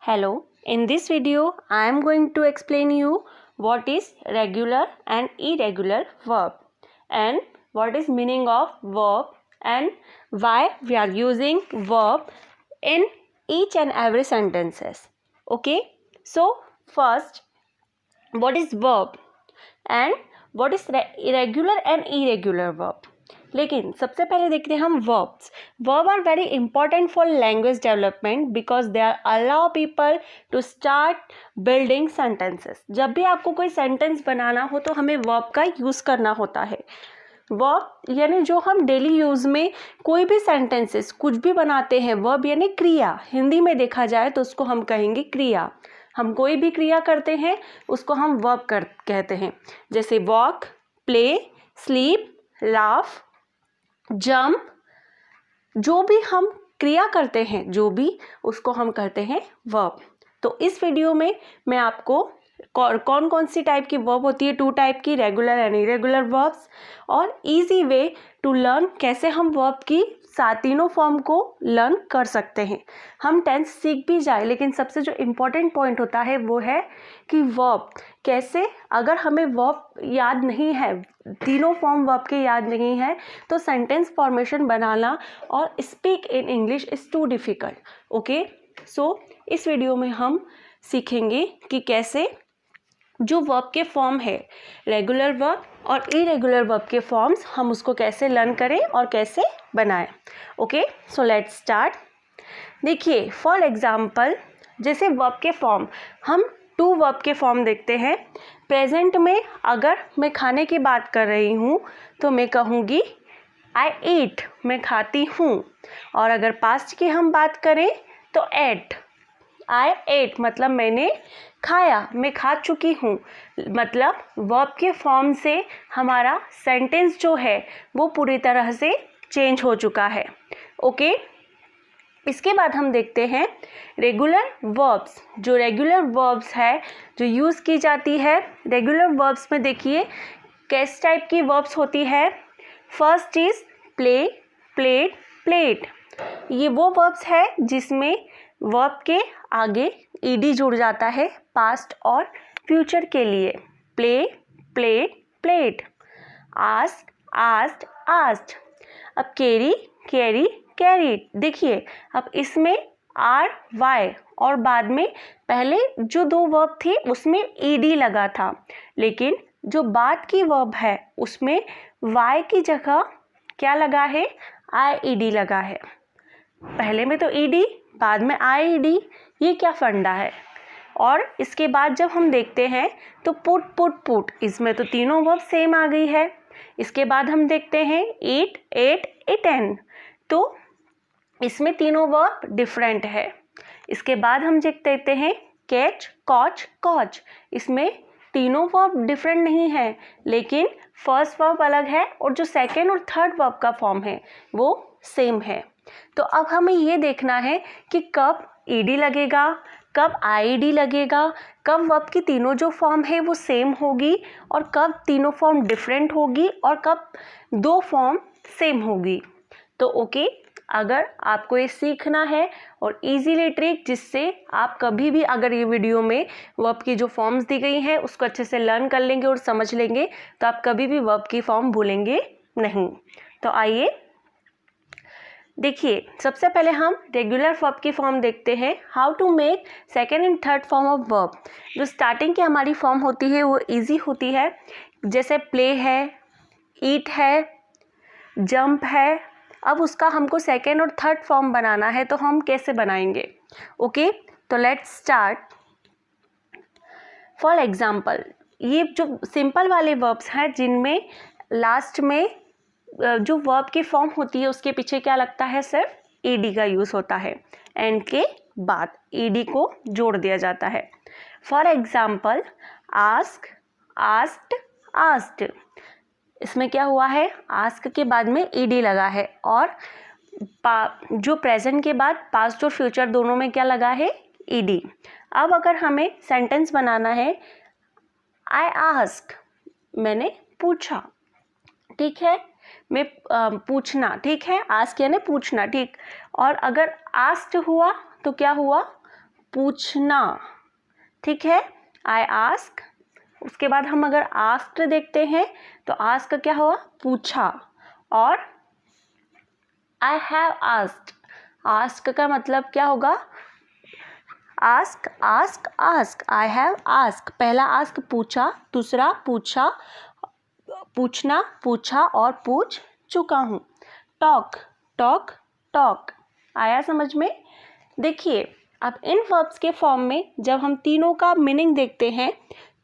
Hello, in this video I am going to explain you what is regular and irregular verb and what is meaning of verb and why we are using verb in each and every sentences. Okay, so first, what is verb and what is irregular and irregular verb. लेकिन सबसे पहले देखते हैं हम verbs. Verb are very important for language development because they are allow people to start building sentences. जब भी आपको कोई sentence बनाना हो तो हमें verb का यूज़ करना होता है. वर्ब यानी जो हम डेली यूज़ में कोई भी सेंटेंसेस कुछ भी बनाते हैं, वर्ब यानी क्रिया. हिंदी में देखा जाए तो उसको हम कहेंगे क्रिया. हम कोई भी क्रिया करते हैं उसको हम वर्ब कहते हैं. जैसे walk, play, sleep, laugh, jump, जो भी हम क्रिया करते हैं जो भी उसको हम कहते हैं वर्ब. तो इस वीडियो में मैं आपको कौन कौन सी टाइप की वर्ब होती है, 2 टाइप की, रेगुलर एंड इरेगुलर वर्ब्स, और इजी वे टू लर्न कैसे हम वर्ब की तीनों फॉर्म को लर्न कर सकते हैं. हम टेंस सीख भी जाए लेकिन सबसे जो इम्पोर्टेंट पॉइंट होता है वो है कि वर्ब कैसे, अगर हमें वर्ब याद नहीं है, तीनों फॉर्म वर्ब के याद नहीं है तो सेंटेंस फॉर्मेशन बनाना और speak in English is too difficult. Okay, so इस वीडियो में हम सीखेंगे कि कैसे जो वर्ब के फॉर्म है, रेगुलर वर्ब और इरेगुलर वर्ब के फॉर्म्स, हम उसको कैसे लर्न करें और कैसे बनाएं. Okay, so let's start. देखिए, फॉर एग्जांपल जैसे वर्ब के फॉर्म, हम 2 वर्ब के फॉर्म देखते हैं. प्रेजेंट में अगर मैं खाने की बात कर रही हूँ तो मैं कहूँगी आई ईट, मैं खाती हूँ. और अगर पास्ट की हम बात करें तो एट, आई एट मतलब मैंने खाया, मैं खा चुकी हूँ. मतलब वर्ब के फॉर्म से हमारा सेंटेंस जो है वो पूरी तरह से चेंज हो चुका है. ओके, इसके बाद हम देखते हैं रेगुलर वर्ब्स. जो रेगुलर वर्ब्स है जो यूज़ की जाती है, रेगुलर वर्ब्स में देखिए किस टाइप की वर्ब्स होती है. First is play, played, plate. ये वो वर्ब्स है जिसमें वर्ब के आगे ईडी जुड़ जाता है पास्ट और फ्यूचर के लिए. Play, played, plate. Ask, asked, asked. अब कैरी, कैरी, कैरीड. देखिए अब इसमें आर वाई और बाद में पहले जो 2 वर्ब थी उसमें ईडी लगा था, लेकिन जो बाद की वर्ब है उसमें वाई की जगह क्या लगा है, आई ईडी लगा है. पहले में तो ईडी, बाद में आई ईडी. ये क्या फंडा है. और इसके बाद जब हम देखते हैं तो पुट, पुट, पुट, इसमें तो तीनों वर्ब सेम आ गई है. इसके बाद हम देखते हैं ईट, एट, इटेन, तो इसमें तीनों वर्ब डिफरेंट है. इसके बाद हम देखते हैं कैच, कॉच, कॉच. इसमें तीनों वर्ब डिफरेंट नहीं है लेकिन फर्स्ट वर्ब अलग है और जो सेकेंड और थर्ड वर्ब का फॉर्म है वो सेम है. तो अब हमें ये देखना है कि कब ईडी लगेगा, कब आईडी लगेगा, कब वर्ब की तीनों जो फॉर्म है वो सेम होगी और कब तीनों फॉर्म डिफरेंट होगी और कब 2 फॉर्म सेम होगी. तो ओके, अगर आपको ये सीखना है और इजीली ट्रिक जिससे आप कभी भी अगर ये वीडियो में वर्ब की जो फॉर्म्स दी गई हैं उसको अच्छे से लर्न कर लेंगे और समझ लेंगे तो आप कभी भी वर्ब की फॉर्म भूलेंगे नहीं. तो आइए देखिए, सबसे पहले हम रेगुलर वर्ब की फॉर्म देखते हैं. How to make second and third form of verb. जो स्टार्टिंग की हमारी फॉर्म होती है वो इजी होती है. जैसे प्ले है, ईट है, जंप है. अब उसका हमको सेकेंड और थर्ड फॉर्म बनाना है तो हम कैसे बनाएंगे. ओके, तो लेट्स स्टार्ट. फॉर एग्जाम्पल, ये जो सिंपल वाले वर्ब्स हैं जिनमें लास्ट में जो वर्ब की फॉर्म होती है उसके पीछे क्या लगता है, सिर्फ ईडी का यूज़ होता है. एंड के बाद ईडी को जोड़ दिया जाता है. For example ask, asked, asked. इसमें क्या हुआ है, आस्क के बाद में ईडी लगा है और जो प्रेजेंट के बाद पास्ट और फ्यूचर दोनों में क्या लगा है, ईडी. अब अगर हमें सेंटेंस बनाना है, आई आस्क, मैंने पूछा. ठीक है, मैं पूछना. ठीक है, आस्क यानी पूछना. ठीक, और अगर आस्क्ड हुआ तो क्या हुआ, पूछना, ठीक है, आई आस्क। उसके बाद हम अगर आस्क्ड देखते हैं तो आस्क क्या हुआ, पूछा, और आई हैव आस्क्ड, आस्क का मतलब क्या होगा, ask ask ask, I have ask, पहला आस्क पूछा, दूसरा पूछा, पूछना, पूछा और पूछ चुका हूँ। टॉक टॉक टॉक, आया समझ में। देखिए अब इन वर्ब्स के फॉर्म में जब हम तीनों का मीनिंग देखते हैं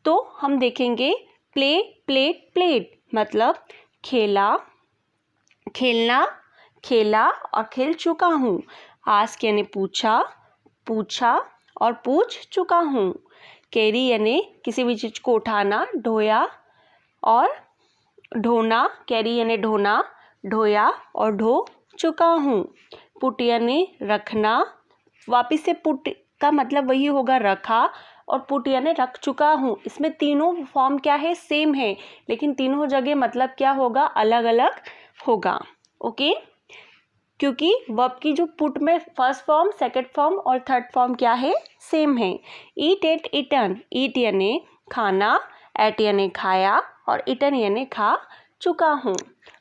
तो हम देखेंगे प्ले प्लेड प्लेड, मतलब खेला, खेलना, खेला और खेल चुका हूँ। आस्क यानी पूछा, पूछा और पूछ चुका हूँ। कैरी यानी किसी भी चीज़ को उठाना, ढोया और ढोना, कैरी यानी ढोना, ढोया और ढो चुका हूँ। पुट यानी रखना, वापिस से पुट का मतलब वही होगा रखा, और पुट यानी रख चुका हूँ। इसमें तीनों फॉर्म क्या है, सेम है, लेकिन तीनों जगह मतलब क्या होगा, अलग अलग होगा। ओके, क्योंकि वर्ब की जो पुट में फर्स्ट फॉर्म, सेकंड फॉर्म और थर्ड फॉर्म क्या है, सेम है। ईट एट ईटन, ईट यानी खाना, एट यानी खाया और ईटन यानी खा चुका हूँ।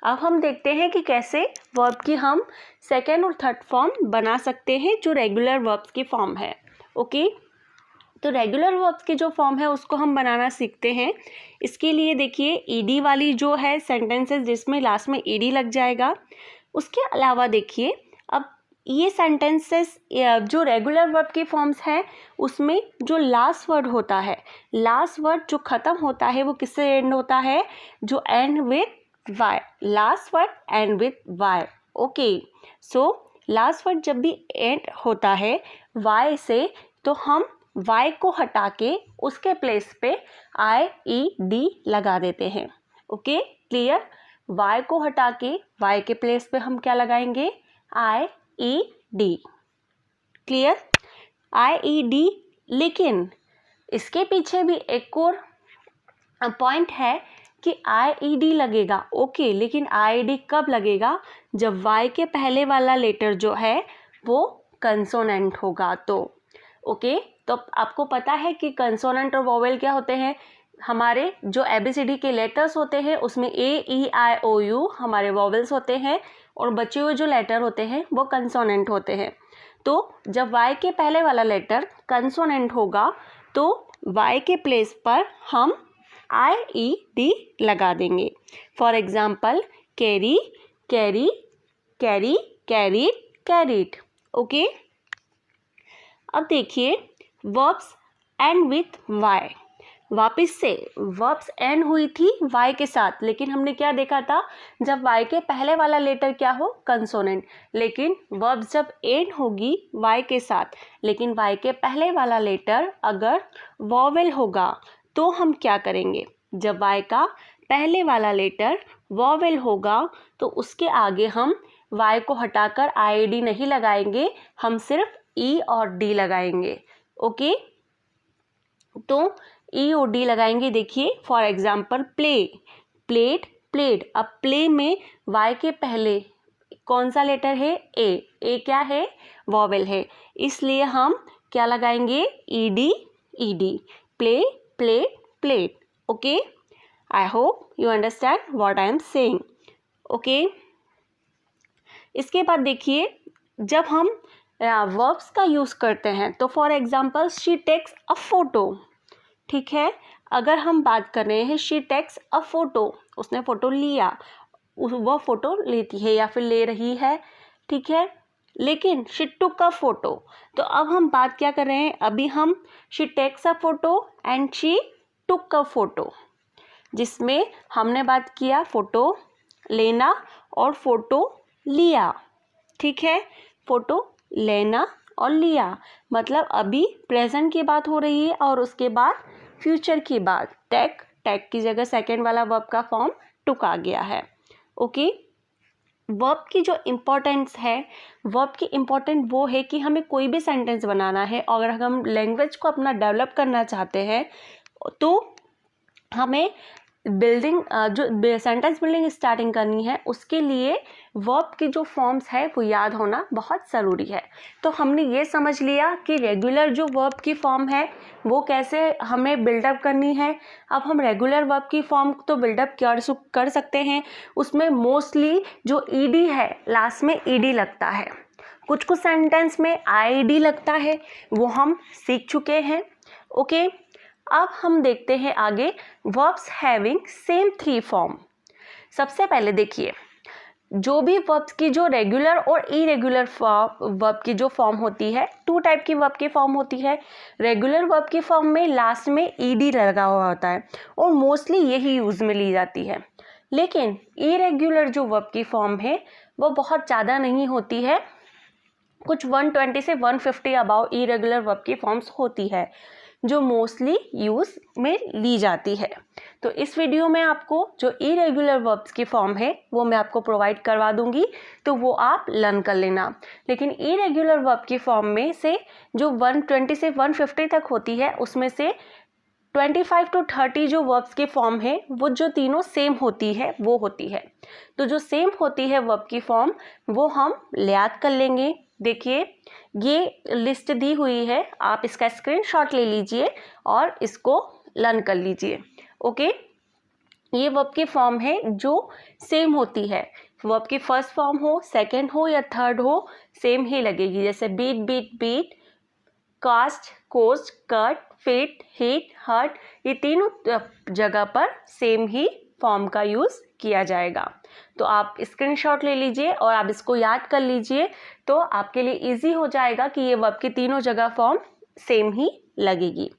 अब हम देखते हैं कि कैसे वर्ब की हम सेकंड और थर्ड फॉर्म बना सकते हैं जो रेगुलर वर्ब्स की फॉर्म है। ओके, तो रेगुलर वर्ब्स की जो फॉर्म है उसको हम बनाना सीखते हैं। इसके लिए देखिए ईडी वाली जो है सेंटेंसेस जिसमें लास्ट में ईडी लग जाएगा। उसके अलावा देखिए अब ये सेंटेंसेस जो रेगुलर वर्ब की फॉर्म्स हैं उसमें जो लास्ट वर्ड होता है, लास्ट वर्ड जो ख़त्म होता है वो किससे एंड होता है, जो end with Y, last word end with Y. Okay, so last word जब भी एंड होता है वाई से तो हम वाई को हटा के उसके प्लेस पे आई ई डी लगा देते हैं। Okay, clear. वाई को हटा के वाई के प्लेस पे हम क्या लगाएंगे, आई ई डी, क्लियर, आई ई डी। लेकिन इसके पीछे भी एक और पॉइंट है कि आई ई डी लगेगा। ओके, लेकिन आई ई डी कब लगेगा, जब वाई के पहले वाला लेटर जो है वो कंसोनेंट होगा तो। ओके, तो आपको पता है कि कंसोनेंट और वोवेल क्या होते हैं, हमारे जो एबीसीडी के लेटर्स होते हैं उसमें ए ई आई ओ यू हमारे वोवेल्स होते हैं और बचे हुए जो लेटर होते हैं वो कंसोनेंट होते हैं। तो जब वाई के पहले वाला लेटर कंसोनेंट होगा तो वाई के प्लेस पर हम आई ई डी लगा देंगे। For example carry, carry, carry, carried, carried. Okay, अब देखिए वर्ब्स एंड विथ वाई, वापिस से वर्ब्स एंड हुई थी वाई के साथ, लेकिन हमने क्या देखा था, जब वाई के पहले वाला लेटर क्या हो, कंसोनेंट, लेकिन वर्ब्स जब एंड होगी वाई के साथ लेकिन वाई के पहले वाला लेटर अगर वॉवेल होगा तो हम क्या करेंगे, जब वाई का पहले वाला लेटर वॉवेल होगा तो उसके आगे हम वाई को हटाकर आई डी नहीं लगाएंगे, हम सिर्फ ई और डी लगाएंगे। ओके, तो ई और डी लगाएंगे। देखिए for example play, played, played. अब प्ले में वाई के पहले कौन सा लेटर है, ए, ए क्या है, वॉवेल है, इसलिए हम क्या लगाएंगे, E D, E D, play, played, played. Okay, I hope you understand what I am saying. Okay, इसके बाद देखिए जब हम वर्ब्स का यूज़ करते हैं तो for example she takes a photo, ठीक है, अगर हम बात कर रहे हैं शी टेक्स अ फोटो, उसने फ़ोटो लिया, वह फ़ोटो लेती है या फिर ले रही है, ठीक है, लेकिन शी टुक अ फोटो, तो अब हम बात क्या कर रहे हैं, अभी हम she takes a photo and she took a photo, जिसमें हमने बात किया फ़ोटो लेना और फ़ोटो लिया, ठीक है, फ़ोटो लेना और लिया, मतलब अभी प्रेजेंट की बात हो रही है और उसके बाद फ्यूचर की बात, टेक, टेक की जगह सेकेंड वाला वर्ब का फॉर्म टुक आ गया है। ओके, वर्ब की जो इम्पोर्टेंस है, वर्ब की इम्पोर्टेंट वो है कि हमें कोई भी सेंटेंस बनाना है और अगर हम लैंग्वेज को अपना डेवलप करना चाहते हैं तो हमें बिल्डिंग जो सेंटेंस बिल्डिंग स्टार्टिंग करनी है उसके लिए वर्ब की जो फॉर्म्स है वो याद होना बहुत ज़रूरी है। तो हमने ये समझ लिया कि रेगुलर जो वर्ब की फॉर्म है वो कैसे हमें बिल्डअप करनी है। अब हम रेगुलर वर्ब की फॉर्म तो बिल्डअप कर सकते हैं। उसमें मोस्टली जो ईडी है, लास्ट में ईडी लगता है, कुछ कुछ सेंटेंस में आईडी लगता है, वो हम सीख चुके हैं। ओके, अब हम देखते हैं आगे वर्ब्स हैविंग सेम 3 फॉर्म। सबसे पहले देखिए, जो भी वर्ब्स की जो रेगुलर और इरेगुलर वर्ब की जो फॉर्म होती है, 2 टाइप की वर्ब की फॉर्म होती है। रेगुलर वर्ब की फॉर्म में लास्ट में ईडी लगा हुआ होता है और मोस्टली यही यूज में ली जाती है। लेकिन इरेगुलर जो वर्ब की फॉर्म है वो बहुत ज़्यादा नहीं होती है, कुछ 120 से 150 अबाउ इरेगुलर वर्ब की फॉर्म्स होती है जो मोस्टली यूज में ली जाती है। तो इस वीडियो में आपको जो इरेगुलर वर्ब्स की फॉर्म है वो मैं आपको प्रोवाइड करवा दूंगी, तो वो आप लर्न कर लेना। लेकिन इरेगुलर वर्ब की फॉर्म में से जो 120 से 150 तक होती है उसमें से 25 to 30 जो वर्ब्स की फॉर्म है वो जो तीनों सेम होती है वो होती है। तो जो सेम होती है वर्ब की फॉर्म वो हम याद कर लेंगे। देखिए, ये लिस्ट दी हुई है, आप इसका स्क्रीनशॉट ले लीजिए और इसको लर्न कर लीजिए। ओके, ये वर्ब की फॉर्म है जो सेम होती है। वर्ब की फर्स्ट फॉर्म हो, सेकंड हो या थर्ड हो, सेम ही लगेगी। जैसे beat beat beat, cast cost, cut, fit, hit, hurt, ये तीनों जगह पर सेम ही फॉर्म का यूज़ किया जाएगा। तो आप स्क्रीनशॉट ले लीजिए और आप इसको याद कर लीजिए, तो आपके लिए इजी हो जाएगा कि ये वर्ब की तीनों जगह फॉर्म सेम ही लगेगी।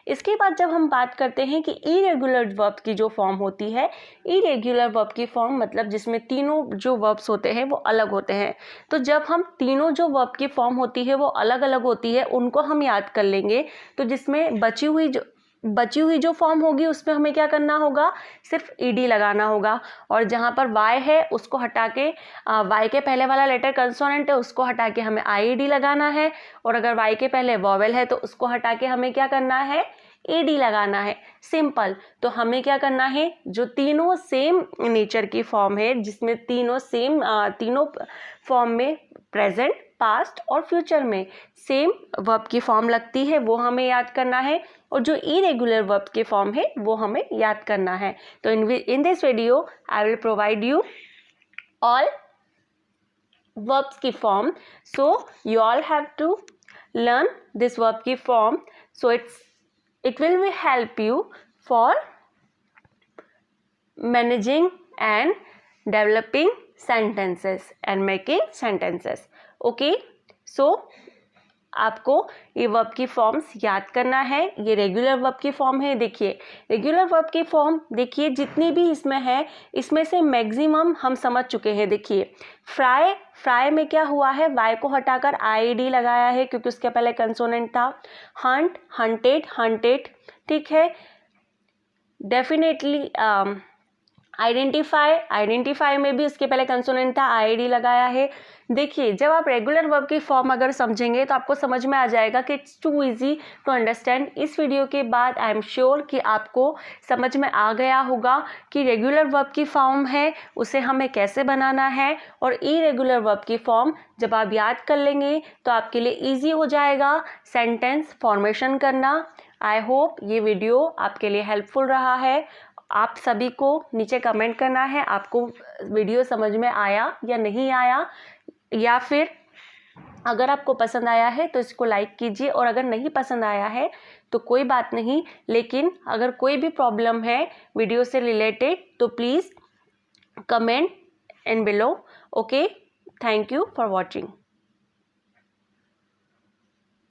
इसके बाद जब हम बात करते हैं कि इरेगुलर वर्ब की जो फॉर्म होती है, इरेगुलर वर्ब की फॉर्म मतलब जिसमें तीनों जो वर्ब्स होते हैं वो अलग होते हैं। तो जब हम तीनों जो वर्ब की फॉर्म होती है वो अलग अलग होती है, उनको हम याद कर लेंगे। तो जिसमें बची हुई जो फॉर्म होगी उसमें हमें क्या करना होगा, सिर्फ ईडी लगाना होगा। और जहाँ पर वाई है उसको हटा के, वाई के पहले वाला लेटर कंसोनेंट है उसको हटा के हमें आईडी लगाना है। और अगर वाई के पहले वॉवेल है तो उसको हटा के हमें क्या करना है, एडी लगाना है। सिंपल। तो हमें क्या करना है, जो तीनों सेम नेचर की फॉर्म है, जिसमें तीनों फॉर्म में प्रेजेंट, पास्ट और फ्यूचर में सेम वर्ब की फॉर्म लगती है, वो हमें याद करना है। और जो इरेगुलर वर्ब की फॉर्म है वो हमें याद करना है। तो in this video I will provide you all verbs की form, so you all have to learn this verb की form, so it will be help you for managing and developing sentences and making sentences. Okay, so आपको ये verb की forms याद करना है। ये regular verb की फॉर्म है। देखिए, रेगुलर वर्ब की फॉर्म देखिए जितनी भी इसमें है, इसमें से मैक्सिमम हम समझ चुके हैं। देखिए, फ्राई में क्या हुआ है, वाई को हटाकर आईडी लगाया है क्योंकि उसके पहले कंसोनेंट था। हंट, हंटेड, ठीक है। डेफिनेटली आइडेंटिफाई में भी उसके पहले कंसोनेंट था, आईडी लगाया है। देखिए, जब आप रेगुलर वर्ब की फॉर्म अगर समझेंगे तो आपको समझ में आ जाएगा कि it's too easy to understand. इस वीडियो के बाद आई एम श्योर कि आपको समझ में आ गया होगा कि रेगुलर वर्ब की फॉर्म है उसे हमें कैसे बनाना है, और इरेगुलर वर्ब की फॉर्म जब आप याद कर लेंगे तो आपके लिए ईजी हो जाएगा सेंटेंस फॉर्मेशन करना। आई होप ये वीडियो आपके लिए हेल्पफुल रहा है। आप सभी को नीचे कमेंट करना है आपको वीडियो समझ में आया या नहीं आया, या फिर अगर आपको पसंद आया है तो इसको लाइक कीजिए, और अगर नहीं पसंद आया है तो कोई बात नहीं। लेकिन अगर कोई भी प्रॉब्लम है वीडियो से रिलेटेड तो please comment in below. Okay, thank you for watching.